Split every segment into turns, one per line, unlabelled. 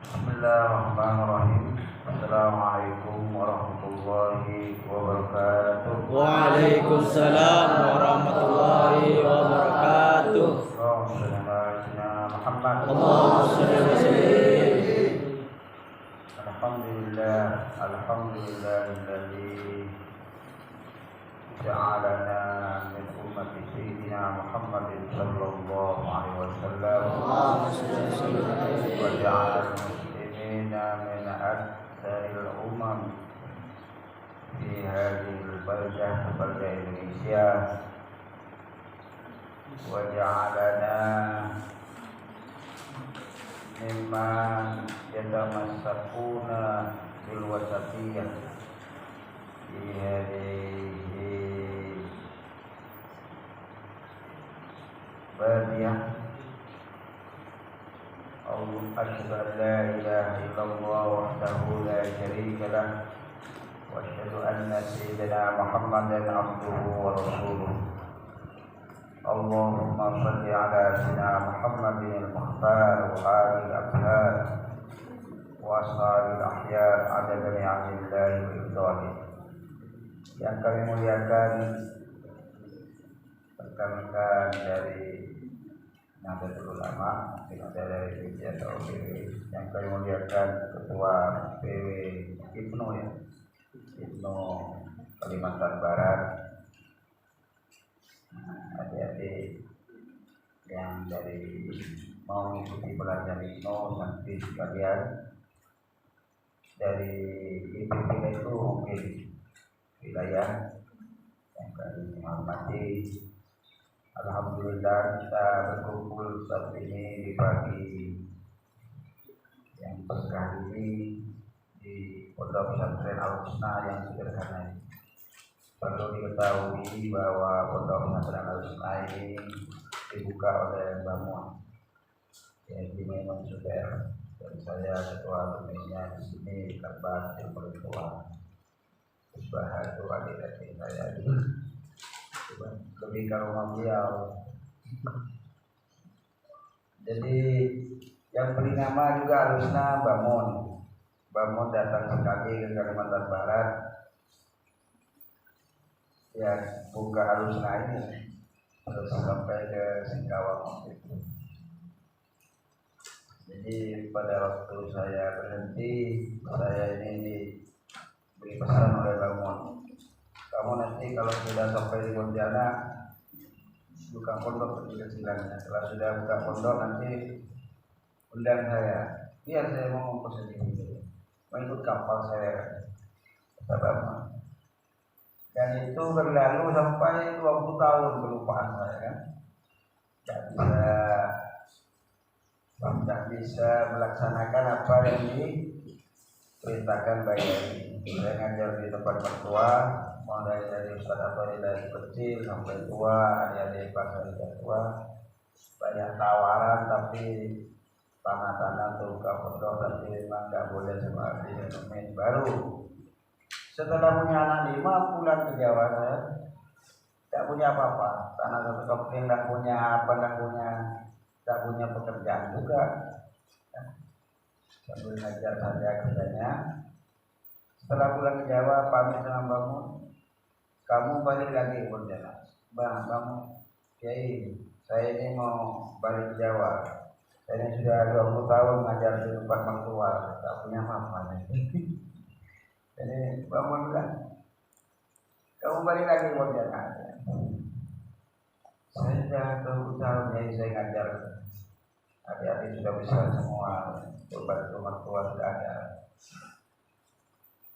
Bismillahirrahmanirrahim. Assalamualaikum warahmatullahi wabarakatuh.
Waalaikumsalam warahmatullahi wabarakatuh.
Allahumma shalli ala sayyidina Muhammad.
Allahumma shalli wa sallim.
Alhamdulillahilladzi ja'alana min ummati sayyidina Muhammadin sallallahu alaihi wasallam
Allahumma shalli wa sallim.
wa ja'al muslimina min aktsaril umam fi hadhil baldah Indonesia wa ja'alana mimman yatamassakuna bil wasatiyah fi hadhihi badiyah. Asyhadu an la ilaha illallah wahdahu la syarika lah wa asyhadu anna sayyidina Muhammadan abduhu wa rasuluh. Allahumma shalli ala sayyidina Muhammadin al-mukhtar wa alihi al-athhar wa ashabil ahyar adada ni'amillahi wa ibadih. Yang kami muliakan rekan-rekan dari Nahdlatul Ulama, dari PW, yang kami muliakan Ketua PW Ibnu Kalimantan Barat, adik-adik yang dari mau mengikuti pelajaran Ibnu nanti sekalian dari IPP itu mungkin wilayah yang kami hormati. Alhamdulillah kita berkumpul saat ini di pagi yang berkah ini di Pondok Pesantren Al-Husna yang sederhana ini. Perlu diketahui bahwa Pondok Pesantren Al-Husna ini dibuka oleh Mbak Muan, yaitu memang sudah, dan saya ketua pembinanya di sini, Kabar yang paling tua. Usaha itu adik-adik saya lebih ke rumah beliau. Jadi yang beri nama juga harusnya Bamun datang sekali ke Kalimantan Barat, ya buka harusnya ini terus sampai ke Singkawang itu. Jadi pada waktu saya berhenti, saya ini diberi pesan oleh Bamun, kamu nanti kalau sudah sampai di Pontianak buka pondok kecil-kecilannya. Setelah sudah buka pondok nanti undang saya, biar saya mau sendiri, mau ikut kapal saya, kata Bapak. Dan itu berlalu sampai 20 tahun kelupaan saya kan. Tidak bisa melaksanakan apa yang diperintahkan baik ini. Saya ngajar di tempat mertua, mulai dari Ustaz Abadi dari kecil sampai tua, adik-adik kelas dari tua, banyak tawaran tapi tanah-tanah untuk buka pondok tapi memang tidak boleh seperti ini. Baru setelah punya anak 5 pulang ke Jawa, saya tidak punya apa-apa, tanah satu keping, tidak punya pekerjaan juga, sambil ngajar saja kerjanya. Setelah pulang ke Jawa, pamit dengan Bamun, kamu balik lagi ke Pontianak. Bang, Kiai, saya ini mau balik ke Jawa. Saya ini sudah 20 tahun ngajar di tempat mertua, tak punya apa-apa. Jadi Bamun bilang, kamu balik lagi ke Pontianak. Saya sudah 20 tahun, jadi saya ngajar. Adik-adik sudah bisa semua, coba mertua sudah ada.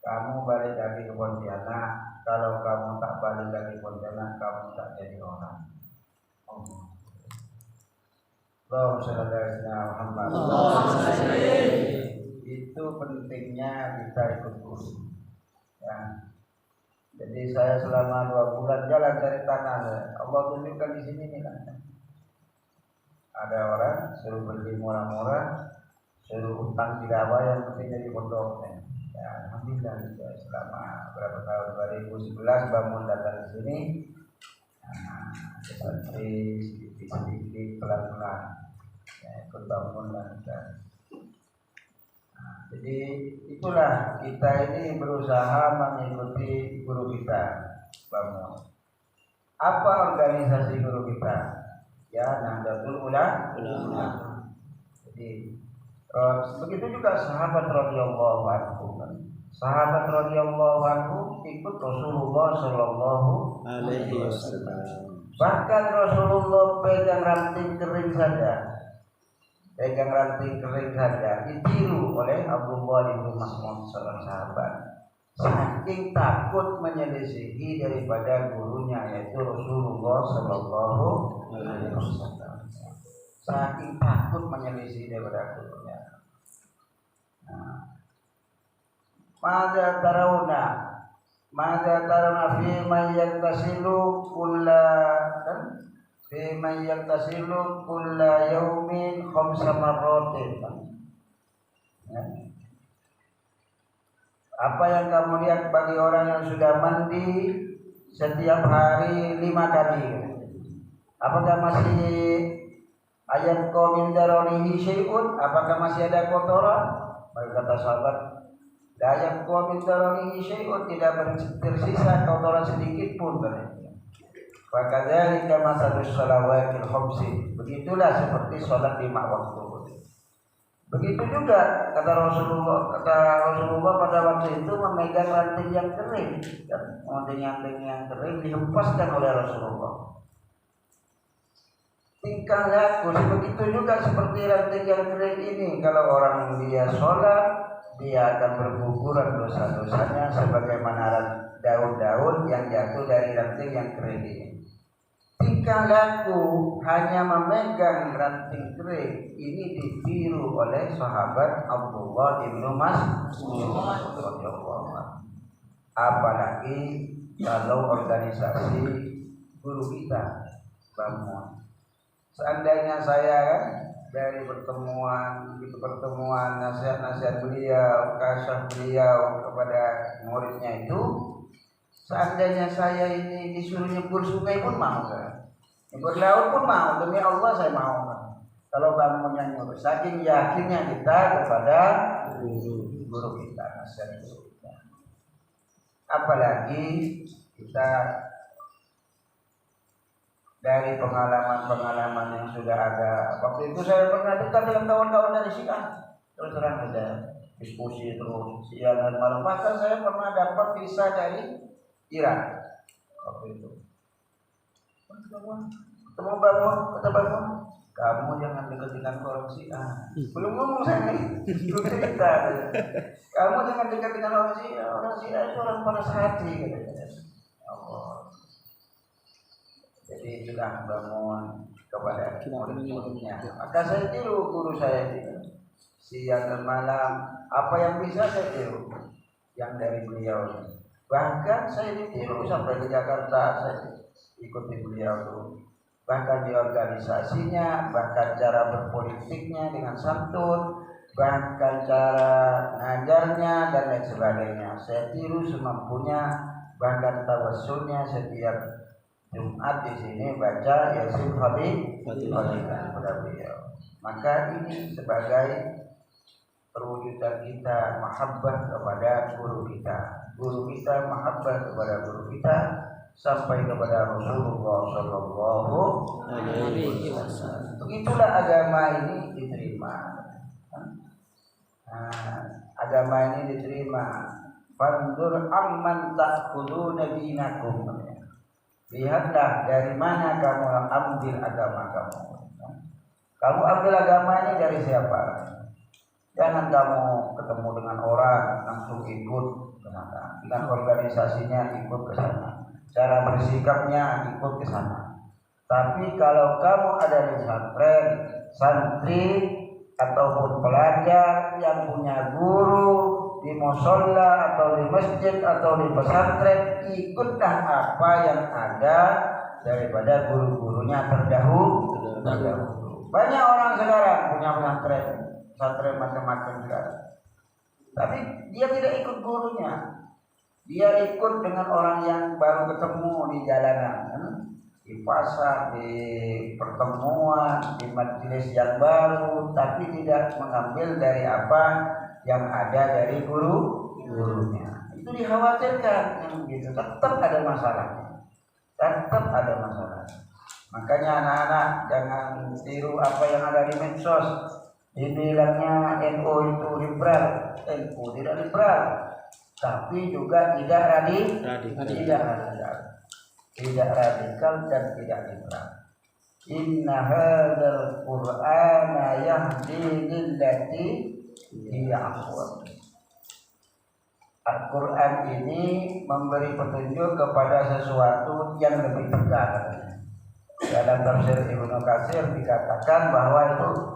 Kamu balik lagi ke Pontianak. Kalau kamu tak balik lagi ke Pontianak, kamu tak jadi orang. Allahumma shalli ala Muhammad. Itu pentingnya kita ikut guru. Ya. Jadi saya selama 2 bulan jalan cari tanah. Allah tunjukkan di sini nih kan. Ada orang suruh beli murah-murah, suruh utang tidak apa, yang penting jadi pondoknya. Ya, alhamdulillah selama berapa tahun, 2011 Bamun datang di sini. Seperti sedikit pelan-pelan, ya, ikut Bamun dan Jadi itulah kita ini berusaha mengikuti guru kita. Bangun. Apa organisasi guru kita? Ya, Nahdlatul Ulama. Jadi begitu juga sahabat radhiyallahu anhu. Sahabat radhiyallahu anhu ikut Rasulullah sallallahu
alaihi wasallam.
Bahkan Rasulullah pegang ranting kering saja. Ditiru oleh Abdullah bin Mas'ud seorang sahabat. Saking takut menyelisihi daripada gurunya yaitu Rasulullah sallallahu alaihi wasallam. Saking takut menyelisihi daripada gurunya. Mada tarawna fi man yaktasilu kulla yaumin khamsa marratin. Apa yang kamu lihat bagi orang yang sudah mandi setiap hari 5 kali? Apakah masih ayat qamin daronihi syai'un? Apakah masih ada kotoran? Maka kata sahabat, la ayat qamin daronihi syai'un, tidak tersisa kotoran sedikit pun. Fakadzalika masalus shalawatil khamsi. Begitulah seperti salat 5 waktu. Begitu juga kata Rasulullah pada waktu itu memegang ranting yang kering, dan ranting yang kering dihempaskan oleh Rasulullah. Tingkah laku begitu juga seperti ranting yang kering ini. Kalau orang dia sholat, dia akan berguguran dosa-dosanya sebagaimana daun-daun yang jatuh dari ranting yang kering ini. Tingkah laku hanya memegang ranting kering ini ditiru oleh sahabat Abdullah bin Mas'ud. Apalagi kalau organisasi guru kita bangun. Seandainya saya dari pertemuan nasihat beliau, kasyaf beliau kepada muridnya itu, seandainya saya ini disuruh nyebur sungai pun mau kan? Nyebur laut pun mau, demi Allah saya mau kan? Kalau kamu nyebur, saking yakinnya kita kepada guru kita, nasihat guru kita. Apalagi kita dari pengalaman yang sudah ada. Waktu itu saya pernah dekat dengan kawan-kawan dari Syiah. Terus terang saja diskusi terus siang dan malam. Bahkan saya pernah dapat visa dari Iran waktu itu. Ketemu bangun, kamu jangan dekat-dekat orang Syiah. Belum ngomong saya nih, belum cerita. Kamu jangan dekat dengan orang Syiah. Orang Syiah itu orang panas hati, katanya. Allah. Jadi sudah bangun kepada murid-muridnya. Maka saya tiru guru saya itu. Siang dan malam, apa yang bisa saya tiru, yang dari beliau. Bahkan saya ditiru sampai ke Jakarta, saya ikuti beliau tuh. Bahkan di organisasinya, bahkan cara berpolitiknya dengan santun, bahkan cara ngajarnya dan lain sebagainya. Saya tiru semampunya, bahkan tawassulnya setiap Jumat di sini baca Yasin Fatiha kepada beliau. Maka ini sebagai perwujudan kita mahabbah kepada guru kita. Guru kita mahabbah kepada guru kita sampai kepada Rasulullah sallallahu alaihi wasallam. Begitulah agama ini diterima. Agama ini diterima. Fanzur amman ta'khuduna dinakum. Lihatlah dari mana kamu ambil agama kamu. Kamu ambil agama ini dari siapa? Jangan kamu ketemu dengan orang langsung ikut ke sana. Dengan organisasinya ikut ke sana. Cara bersikapnya ikut ke sana. Tapi kalau kamu ada di pesantren, santri ataupun pelajar yang punya guru di musholla atau di masjid atau di pesantren, ikutlah apa yang ada daripada guru-gurunya terdahulu. Banyak orang sekarang punya pesantren macam-macam sekarang, tapi dia tidak ikut gurunya. Dia ikut dengan orang yang baru ketemu di jalanan, di pasar, di pertemuan, di majelis yang baru, tapi tidak mengambil dari apa yang ada dari gurunya. Itu dikhawatirkan yang begitu. Tetap ada masalahnya. Makanya anak-anak jangan tiru apa yang ada di medsos. Dibilangnya NU itu liberal, NU tidak liberal, tapi juga tidak radikal dan tidak liberal. Inna hadzal Qur'ana yahdi lillati hiya aqwam. Al-Quran ini memberi petunjuk kepada sesuatu yang lebih benar. Dalam tafsir Ibnu Katsir dikatakan bahwa itu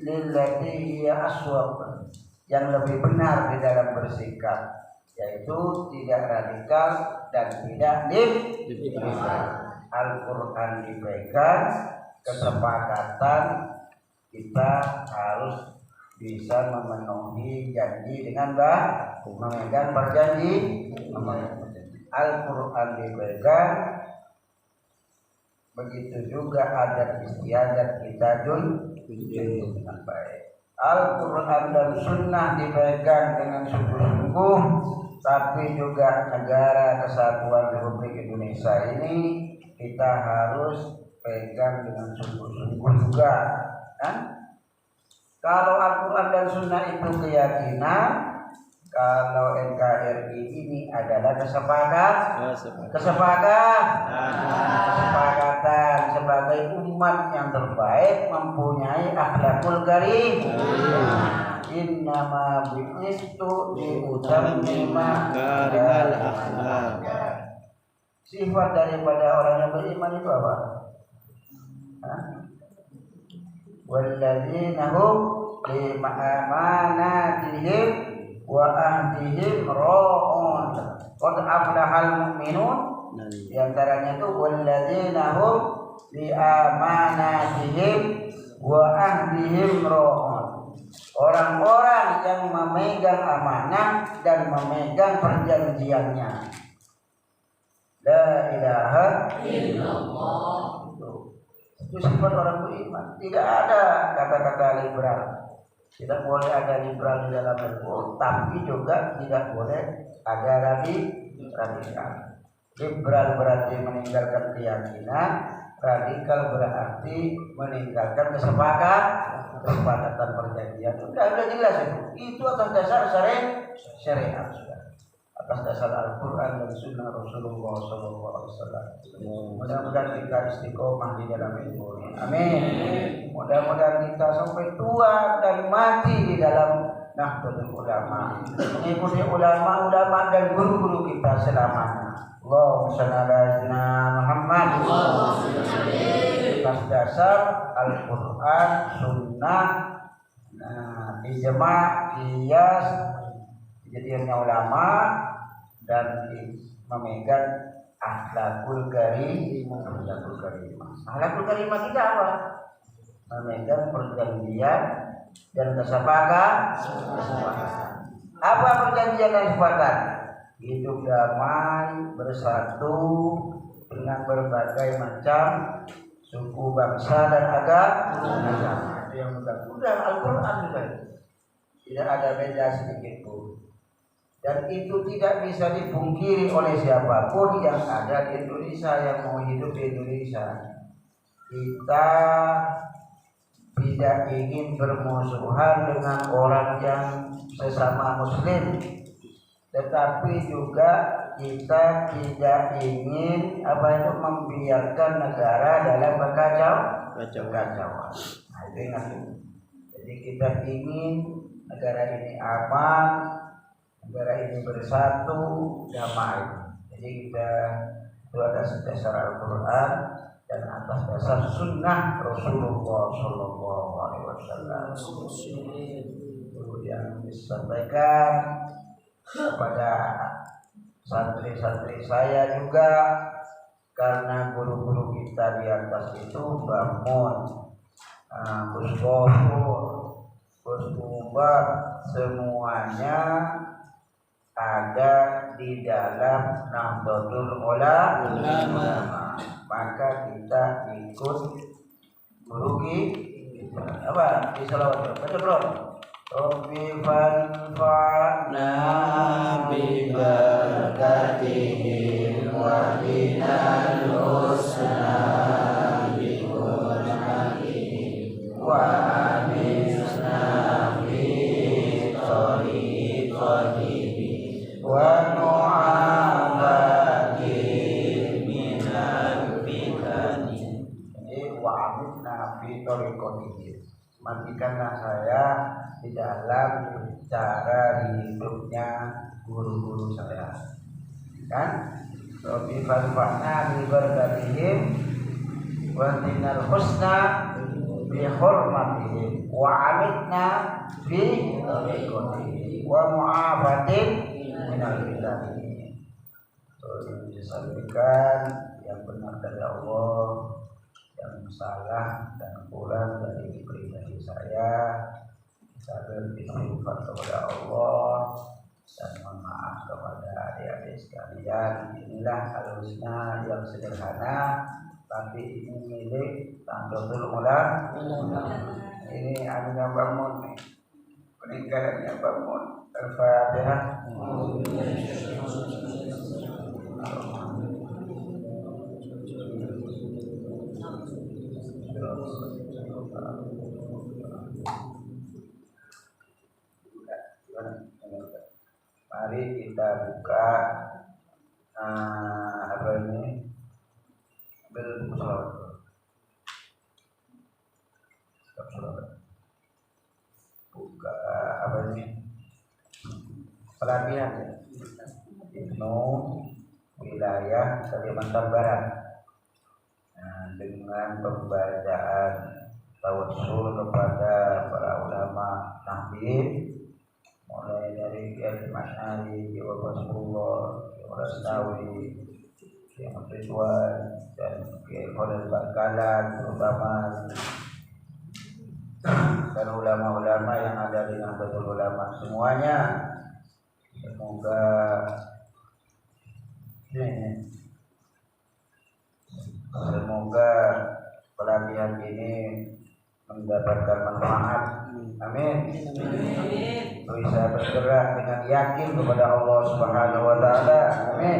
lillati hiya aqwam, yang lebih benar di dalam bersikap, yaitu tidak radikal dan tidak liberal. Al-Quran dipegang, kesepakatan kita harus bisa memenuhi janji dengan memegang perjanji. Al-Quran dipegang, begitu juga adat istiadat kita dengan baik. Al-Quran dan Sunnah dipegang dengan sungguh-sungguh, tapi juga negara kesatuan Republik Indonesia ini kita harus pegang dengan sungguh-sungguh juga, kan? Kalau Al-Quran dan Sunnah itu keyakinan, kalau NKRI ini adalah kesepakatan sebagai umat yang terbaik mempunyai akhlakul karim. Innama bi'istu liutammima karimal akhlak. Sifat daripada orang yang beriman itu apa? Walladzina hum li amanatihim wa ahdihim ra'un. Qad aflahal mu'minun. Di antaranya itu walladzina hum li amanatihim wa ahdihim ra'un. Orang-orang yang memegang amanah dan memegang perjanjiannya. La ilaha illallah. Itu sifat orang beriman. Tidak ada kata-kata liberal. Tidak boleh ada liberal di dalam Al-Quran, tapi juga tidak boleh ada radikal. Liberal berarti meninggalkan keyakinan, radikal berarti meninggalkan kesepakatan perjanjian. Sudah jelas itu. Itu atas dasar syariat sudah. Atas dasar Al-Quran dan Sunnah Rasulullah SAW. Mudah-mudahan kita istiqomah di dalam ilmu ini. Amin. Mudah-mudahan kita sampai tua dan mati di dalam Nahdlatul Ulama, mengikuti ulama-ulama dan guru-guru kita selamanya. Allahumma shalli ala sayyidina Muhammad. Atas dasar Al-Quran, Sunnah, ijma', qiyas, kejadiannya ulama, dan memegang akhlakul karimah. Akhlakul karimah kita apa? Memegang perjanjian dan kesepakatan. Apa perjanjian dan kesepakatan? Hidup damai, bersatu dengan berbagai macam suku, bangsa, dan agama. Itu yang mudah-mudah Al-Quran juga. Tidak ada beda sedikit pun. Dan itu tidak bisa dipungkiri oleh siapapun yang ada di Indonesia, yang mau hidup di Indonesia. Kita tidak ingin bermusuhan dengan orang yang sesama muslim, tetapi juga kita tidak ingin membiarkan negara dalam kekacauan. Nah, itu ingat. Jadi kita ingin negara ini aman, negara ini bersatu, damai. Jadi kita itu atas dasar Al-Quran dan atas dasar Sunnah Rasulullah SAW. Itu yang disampaikan kepada santri-santri saya juga, karena guru-guru kita di atas itu Mbak Mun, Gus Gofur, Gus Mubak, semuanya ada di dalam Nahdlatul Ulama. Maka kita ikut guru kita. Apa? Di salawat. Baca belum? Rabbi fanfa'na
bibarakatihim wa binal husna bi hurmatihim wa amisna fi tariqatihim wa nu'abatihim minal fitani.
Wa aminna fi tariqatihim. Matikanlah saya di dalam cara hidupnya guru-guru saya, kan? Rabbi fanfa'na bi barakatihim wa dinal husna bi hurmatihim wa amitna fi tariqatihim wa mu'afatin minal fitani. Yang disampaikan yang benar dari Allah, yang salah dan kurang dari pribadi saya beristighfar kepada Allah dan mohon maaf kepada adik-adik sekalian. Inilah al-husna yang sederhana, tapi ini milik Nahdlatul Ulama. Ini anunya bangun, peninggalannya bangun. Al-Fatihah. Mari kita buka apa ini? Buka apa ini? Pelatihan ya. Ibnu wilayah Kalimantan Barat. Dengan pembacaan tawassul kepada para ulama nahdien, mulai dari Kiai Mas'ari, Kiai Rasulullah, Kiai Rastawi, Kiai Ridwan, dan Kiai Khalil Bangkalan, terutama dan ulama-ulama yang ada di Nahdlatul Ulama semuanya. Semoga pelatihan ini mendapatkan manfaat. Amin. Bisa bergerak dengan yakin kepada Allah Subhanahu wa taala. Amin.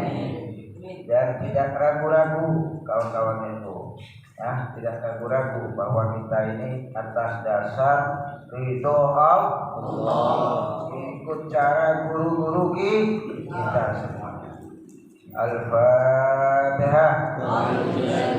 Dan tidak ragu-ragu kawan-kawan itu. Ya, tidak ragu-ragu bahwa kita ini atas dasar ridho Allah. Ikut cara guru-guru kita semuanya. Al-Fatihah. Alhamdulillah.